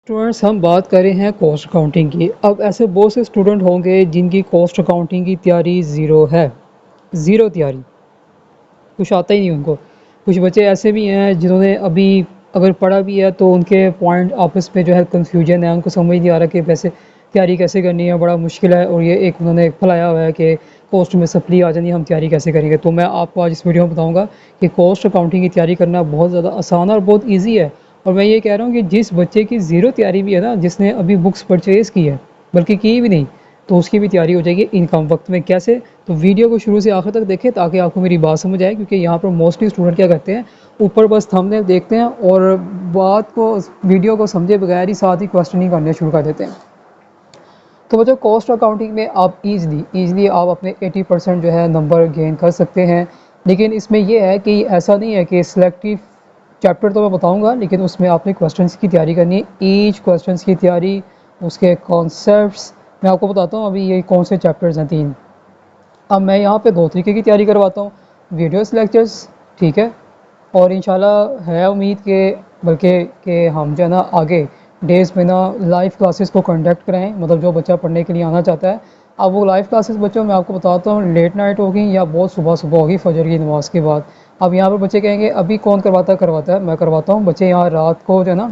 Students हम बात कर रहे हैं कॉस्ट अकाउंटिंग की। अब ऐसे बहुत से स्टूडेंट होंगे जिनकी कॉस्ट अकाउंटिंग की तैयारी ज़ीरो है। ज़ीरो तैयारी, कुछ आता ही नहीं उनको। कुछ बच्चे ऐसे भी हैं जिन्होंने अभी अगर पढ़ा भी है तो उनके पॉइंट आपस में जो है कन्फ्यूजन है, उनको समझ नहीं आ रहा कि वैसे तैयारी कैसे करनी है, बड़ा मुश्किल है। और ये एक उन्होंने फैलाया हुआ है कि कॉस्ट में सप्ली आ जानी, हम तैयारी कैसे करेंगे। तो मैं आपको आज इस वीडियो में बताऊंगा कि कॉस्ट अकाउंटिंग की तैयारी करना बहुत ज़्यादा आसान और बहुत ईजी है। और मैं ये कह रहा हूँ कि जिस बच्चे की ज़ीरो तैयारी भी है ना, जिसने अभी बुक्स परचेज़ की है बल्कि की भी नहीं, तो उसकी भी तैयारी हो जाएगी इन कम वक्त में। कैसे? तो वीडियो को शुरू से आखिर तक देखें ताकि आपको मेरी बात समझ आए, क्योंकि यहाँ पर मोस्टली स्टूडेंट क्या करते हैं, ऊपर बस थंबनेल देखते हैं और बात को, वीडियो को समझे बगैर ही साथ ही क्वेश्चनिंग करने शुरू कर देते हैं। तो बच्चों, कॉस्ट अकाउंटिंग में आप ईज़िली आप अपने 80% जो है नंबर गेन कर सकते हैं। लेकिन इसमें यह है कि ऐसा नहीं है कि सिलेक्टिव चैप्टर तो मैं बताऊंगा, लेकिन उसमें आपने क्वेश्चंस की तैयारी करनी है। ईच क्वेश्चंस की तैयारी, उसके कॉन्सेप्ट्स मैं आपको बताता हूँ। अभी ये कौन से चैप्टर्स हैं, 3। अब मैं यहाँ पे 2 तरीके की तैयारी करवाता हूँ, वीडियोस लेक्चर्स, ठीक है। और इंशाल्लाह है उम्मीद के बल्कि कि हम जो है ना आगे डेज़ में ना लाइव क्लासेस को कंडक्ट कराएं, मतलब जो बच्चा पढ़ने के लिए आना चाहता है। अब वो लाइव क्लासेस बच्चों मैं आपको बताता हूँ, लेट नाइट होगी या बहुत सुबह सुबह होगी फजर की नमाज के बाद। अब यहाँ पर बच्चे कहेंगे अभी कौन करवाता है, मैं करवाता हूँ। बच्चे यहाँ रात को जो है ना,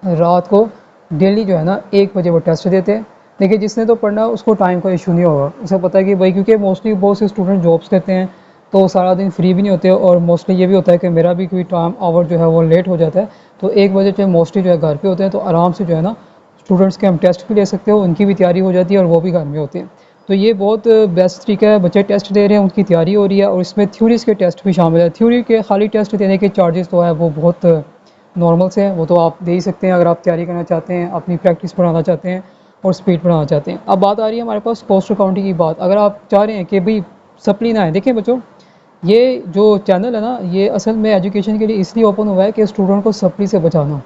रात को डेली जो है ना 1 बजे वो टेस्ट देते हैं। देखिए, जिसने तो पढ़ना उसको टाइम का इशू नहीं होगा, उसे पता है कि भाई, क्योंकि मोस्टली बहुत से स्टूडेंट जॉब्स करते हैं तो सारा दिन फ्री भी नहीं होते। और मोस्टली ये भी होता है कि मेरा भी कोई टाइम आवर जो है वो लेट हो जाता है, तो 1 बजे जो मोस्टली जो है घर पे होते हैं, तो आराम से जो है ना स्टूडेंट्स के हम टेस्ट भी ले सकते हो, उनकी भी तैयारी हो जाती है और वो भी घर में होते हैं। तो ये बहुत बेस्ट तरीका है। बच्चे टेस्ट दे रहे हैं, उनकी तैयारी हो रही है और इसमें थ्योरीज़ के टेस्ट भी शामिल है। थ्योरी के खाली टेस्ट देने के चार्जेस तो है वो बहुत नॉर्मल से हैं, वो तो आप दे ही सकते हैं अगर आप तैयारी करना चाहते हैं, अपनी प्रैक्टिस बढ़ाना चाहते हैं और स्पीड बढ़ाना चाहते हैं। अब बात आ रही है हमारे पास कॉस्ट अकाउंटिंग की बात। अगर आप चाह रहे हैं कि भाई सप्ली ना है, देखिए बच्चों, ये जो चैनल है ना, ये असल में एजुकेशन के लिए इसलिए ओपन हुआ है कि स्टूडेंट को सप्ली से बचाना।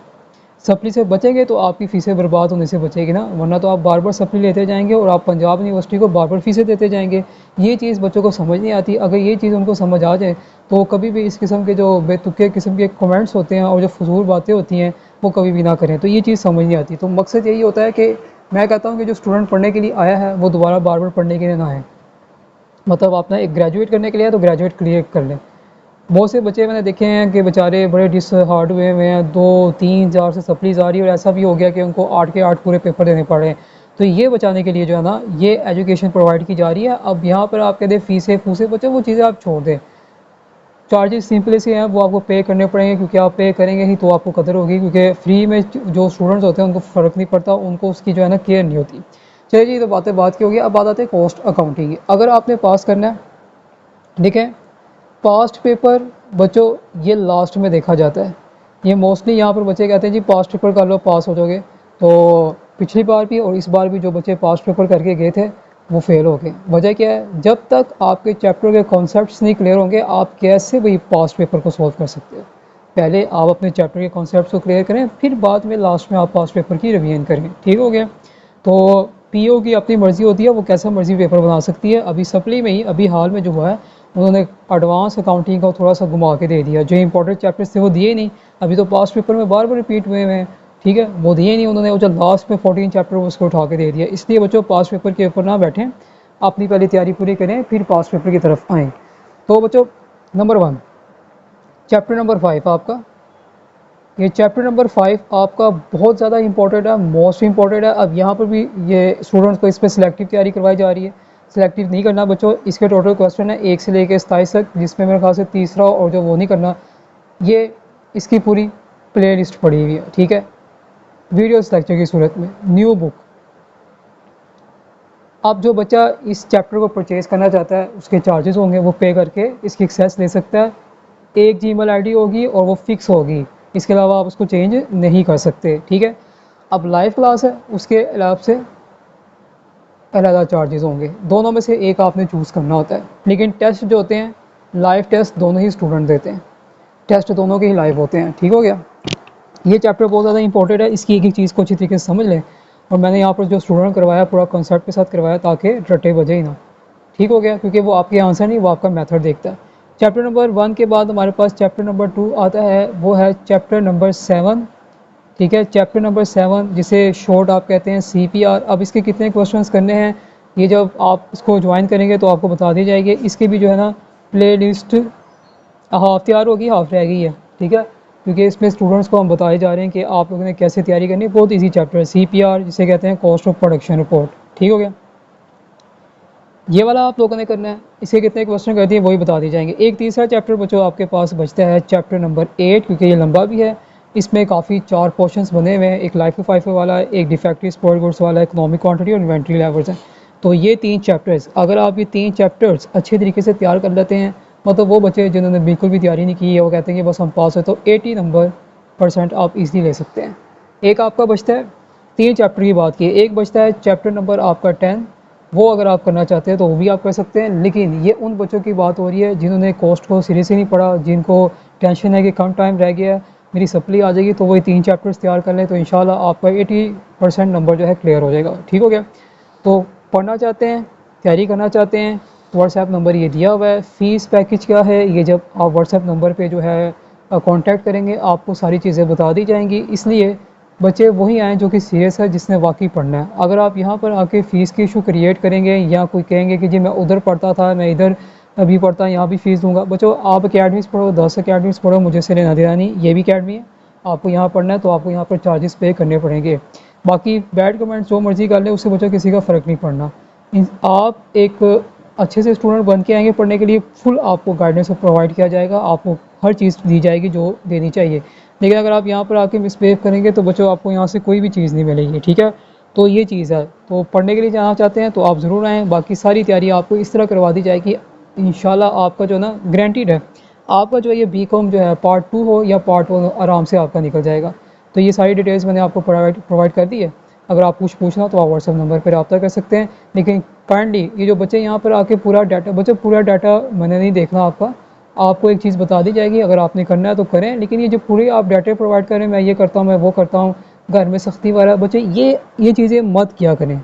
सप्ली से बचेंगे तो आपकी फ़ीसें बर्बाद होने से बचेगी ना, वरना तो आप बार बार सप्ली लेते जाएंगे और आप पंजाब यूनिवर्सिटी को बार बार फ़ीसें देते जाएंगे। ये चीज़ बच्चों को समझ नहीं आती। अगर ये चीज़ उनको समझ आ जाए तो कभी भी इस किस्म के जो बेतुके किस्म के कमेंट्स होते हैं और जो फजूल बातें होती हैं वो कभी भी ना करें। तो ये चीज़ समझ नहीं आती। तो मकसद यही होता है कि मैं कहता हूँ कि जो स्टूडेंट पढ़ने के लिए आया है वो दोबारा बार बार पढ़ने के लिए ना आए। मतलब आपने एक ग्रेजुएट करने के लिए तो ग्रेजुएट क्लियर कर लें। बहुत से बच्चे मैंने देखे हैं कि बेचारे बड़े डिसहार्ड हुए हुए हैं, 2-3 हज़ार से सप्लीज आ रही है और ऐसा भी हो गया कि उनको 8 के 8 पूरे पेपर देने पड़ रहे हैं। तो ये बचाने के लिए जो है ना, ये एजुकेशन प्रोवाइड की जा रही है। अब यहाँ पर आप कहते हैं फीसें फूसें, बच्चे वो चीज़ें आप छोड़ दें। चार्जेस सिंपल से हैं, वो आपको पे करने पड़ेंगे, क्योंकि आप पे करेंगे ही तो आपको कदर होगी। क्योंकि फ्री में जो स्टूडेंट्स होते हैं उनको फ़र्क नहीं पड़ता, उनको उसकी जो है ना केयर नहीं होती। चलिए जी, तो बातें बात की होगी। अब बात आती है कॉस्ट अकाउंटिंग की। अगर आपने पास करना है, ठीक है, पास्ट पेपर बच्चों ये लास्ट में देखा जाता है। ये मोस्टली यहाँ पर बच्चे कहते हैं जी पास्ट पेपर कर लो पास हो जाओगे। तो पिछली बार भी और इस बार भी जो बच्चे पास्ट पेपर करके गए थे वो फेल हो गए। वजह क्या है? जब तक आपके चैप्टर के कॉन्सेप्ट्स नहीं क्लियर होंगे, आप कैसे भाई पास्ट पेपर को सॉल्व कर सकते हो? पहले आप अपने चैप्टर के कॉन्सेप्ट्स को क्लियर करें, फिर बाद में लास्ट में आप पास्ट पेपर की रिवीजन करें। ठीक हो गया? तो पीओ की अपनी मर्ज़ी होती है, वो कैसा मर्ज़ी पेपर बना सकती है। अभी सप्ली में ही अभी हाल में जो हुआ है, उन्होंने एडवांस अकाउंटिंग का थोड़ा सा घुमा के दे दिया। जो इंपॉर्टेंट चैप्टर्स थे वो दिए नहीं। अभी तो पास्ट पेपर में बार बार रिपीट हुए हैं, ठीक है, वो दिए नहीं उन्होंने। वो जो लास्ट में 14 चैप्टर उसको उठा के दे दिया। इसलिए बच्चों पास्ट पेपर के ऊपर ना बैठें, अपनी पहले तैयारी पूरी करें फिर पास्ट पेपर की तरफ आएँ। तो बच्चों, नंबर 1 चैप्टर नंबर 5 आपका, ये चैप्टर नंबर 5 आपका बहुत ज़्यादा इंपॉर्टेंट है, मोस्ट इंपॉर्टेंट है। अब यहाँ पर भी ये स्टूडेंट्स को इस पर सिलेक्टिव तैयारी करवाई जा रही है। सिलेक्टिव नहीं करना बच्चों, इसके टोटल क्वेश्चन है 1 से लेकर 27 तक, जिसमें मेरे ख्याल से तीसरा और जो वो नहीं करना, ये इसकी पूरी प्ले लिस्ट पड़ी हुई है, ठीक है, वीडियो लेक्चर की सूरत में, न्यू बुक। अब जो बच्चा इस चैप्टर को परचेज़ करना चाहता है उसके चार्जेस होंगे, वो पे करके इसकी एक्सेस ले सकता है। एक जीमेल आईडी होगी और वो फिक्स होगी, इसके अलावा आप उसको चेंज नहीं कर सकते, ठीक है। अब लाइव क्लास है, उसके अलावा से अलग चार्जेस होंगे। दोनों में से एक आपने चूज़ करना होता है। लेकिन टेस्ट जो होते हैं, लाइव टेस्ट दोनों ही स्टूडेंट देते हैं, टेस्ट दोनों के ही लाइव होते हैं। ठीक हो गया? ये चैप्टर बहुत ज़्यादा इंपॉर्टेंट है, इसकी एक एक चीज़ को अच्छी तरीके से समझ लें। और मैंने यहाँ पर जो स्टूडेंट करवाया पूरा कॉन्सेप्ट के साथ करवाया, ताकि रटे बजे ही ना। ठीक हो गया? क्योंकि वो आपके आंसर नहीं, वो आपका मेथड देखता है। चैप्टर नंबर 1 के बाद हमारे पास चैप्टर नंबर 2 आता है, वो है चैप्टर नंबर 7 ठीक है। चैप्टर नंबर 7 जिसे शॉर्ट आप कहते हैं CPR। अब इसके कितने क्वेश्चंस करने हैं ये जब आप इसको ज्वाइन करेंगे तो आपको बता दी जाएगी। इसके भी जो है ना प्ले लिस्ट हाफ तैयार होगी, हाफ रह गई है, ठीक है, क्योंकि इसमें स्टूडेंट्स को हम बताए जा रहे हैं कि आप लोगों ने कैसे तैयारी करनी है। बहुत ईजी चैप्टर है CPR जिसे कहते हैं कॉस्ट ऑफ प्रोडक्शन रिपोर्ट। ठीक हो गया, ये वाला आप लोगों ने करना है। इसके कितने क्वेश्चन करती है वही बता दी जाएंगे। एक तीसरा चैप्टर बच्चों आपके पास बचता है चैप्टर नंबर 8, क्योंकि ये लंबा भी है। इसमें काफ़ी 4 पोर्शंस बने हुए हैं, एक लाइफ फाइफर वाला है, एक डिफेक्टिव स्पोर्ट गुड्स वाला है, इकोनॉमिक क्वांटिटी और इन्वेंट्री लेवल्स हैं। तो ये 3 चैप्टर्स, अगर आप ये 3 चैप्टर्स अच्छे तरीके से तैयार कर लेते हैं, मतलब वो बच्चे जिन्होंने बिल्कुल भी तैयारी नहीं की है वो कहते हैं कि बस हम पास है, तो 80 नंबर % आप ईज़िली ले सकते हैं। एक आपका बचता है 3 चैप्टर की बात की, एक बचता है चैप्टर नंबर आपका 10, वो अगर आप करना चाहते हैं तो वो भी आप कर सकते हैं। लेकिन ये उन बच्चों की बात हो रही है जिन्होंने कॉस्ट को सीरियसली नहीं पढ़ा, जिनको टेंशन है कि कम टाइम रह गया है, मेरी सप्ली आ जाएगी, तो वही 3 चैप्टर्स तैयार कर लें तो इंशाल्लाह आपका 80% नंबर जो है क्लियर हो जाएगा। ठीक हो गया, तो पढ़ना चाहते हैं, तैयारी करना चाहते हैं, व्हाट्सएप नंबर ये दिया हुआ है। फ़ीस पैकेज क्या है ये जब आप व्हाट्सएप नंबर पर जो है कॉन्टैक्ट करेंगे आपको सारी चीज़ें बता दी जाएंगी। इसलिए बच्चे वही आएँ जो कि सीरियस है, जिसने वाकई पढ़ना है। अगर आप यहाँ पर आके फ़ीस की इशू क्रिएट करेंगे या कोई कहेंगे कि जी मैं उधर पढ़ता था, मैं इधर अभी पढ़ता, यहाँ भी फ़ीस दूंगा, बच्चों आप अकेडमीज़ पढ़ो, 10 अकेडमीज़ पढ़ो, मुझे से लेना देना नहीं, ये भी अकेडमी है, आपको यहाँ पढ़ना है तो आपको यहाँ पर चार्जेस पे करने पड़ेंगे। बाकी बैड कमेंट्स जो मर्जी कर ले, उससे बच्चों किसी का फ़र्क नहीं पड़ना। आप एक अच्छे से स्टूडेंट बन के आएंगे पढ़ने के लिए, फुल आपको गाइडेंस प्रोवाइड किया जाएगा, आपको हर चीज़ दी जाएगी जो देनी चाहिए। लेकिन अगर आप यहाँ पर आके मिसबिहेव करेंगे तो बच्चों आपको यहाँ से कोई भी चीज़ नहीं मिलेगी। ठीक है, तो ये चीज़ है। तो पढ़ने के लिए जाना चाहते हैं तो आप ज़रूर आएँ। बाकी सारी तैयारी आपको इस तरह करवा दी जाएगी, इंशाल्लाह आपका जो ना गारंटीड है, आपका जो ये BCom जो है पार्ट 2 हो या पार्ट 1 आराम से आपका निकल जाएगा। तो ये सारी डिटेल्स मैंने आपको प्रोवाइड कर दी है। अगर आप कुछ पूछना तो आप व्हाट्सएप नंबर पर रब्ता कर सकते हैं। लेकिन काइंडली ये जो बच्चे यहाँ पर आके पूरा डाटा, बच्चे पूरा डाटा मैंने नहीं देखना आपका, आपको एक चीज़ बता दी जाएगी, अगर आपने करना है तो करें। लेकिन ये जो पूरे आप डाटा प्रोवाइड करें, मैं ये करता हूँ, मैं वो करता हूँ, घर में सख्ती वाला, बच्चे ये चीज़ें मत किया करें।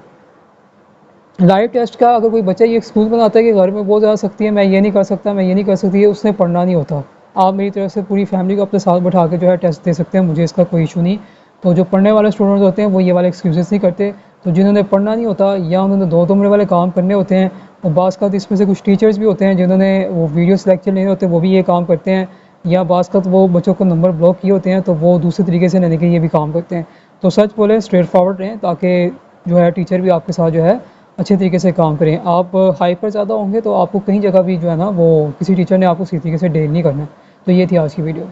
लाइव टेस्ट का अगर कोई बच्चा ये एक्सक्यूज़ बनाता है कि घर में बहुत ज़्यादा सख्ती है, मैं ये नहीं कर सकता, मैं ये नहीं कर सकती, है उसने पढ़ना नहीं होता। आप मेरी तरफ से पूरी फैमिली को अपने साथ बैठा के जो है टेस्ट दे सकते हैं, मुझे इसका कोई इशू नहीं। तो जो पढ़ने वाले स्टूडेंट्स होते हैं वो ये वाले एक्सक्यूज़ नहीं करते। तो जिन्होंने पढ़ना नहीं होता या उन्होंने 2 उम्र वाले काम करने होते हैं, और बाज़ का इसमें से कुछ टीचर्स भी होते हैं जिन्होंने वो वीडियोस लेक्चर लेने होते हैं, वो भी ये काम करते हैं, या बाज़ का वो बच्चों को नंबर ब्लॉक किए होते हैं तो वो दूसरे तरीके से लेने के लिए भी काम करते हैं। तो सच बोले, स्ट्रेट फॉरवर्ड रहें, ताकि जो है टीचर भी आपके साथ जो है अच्छे तरीके से काम करें। आप हाइपर ज़्यादा होंगे तो आपको कहीं जगह भी जो है ना वो किसी टीचर ने आपको किसी तरीके से डील नहीं करना। तो ये थी आज की वीडियो।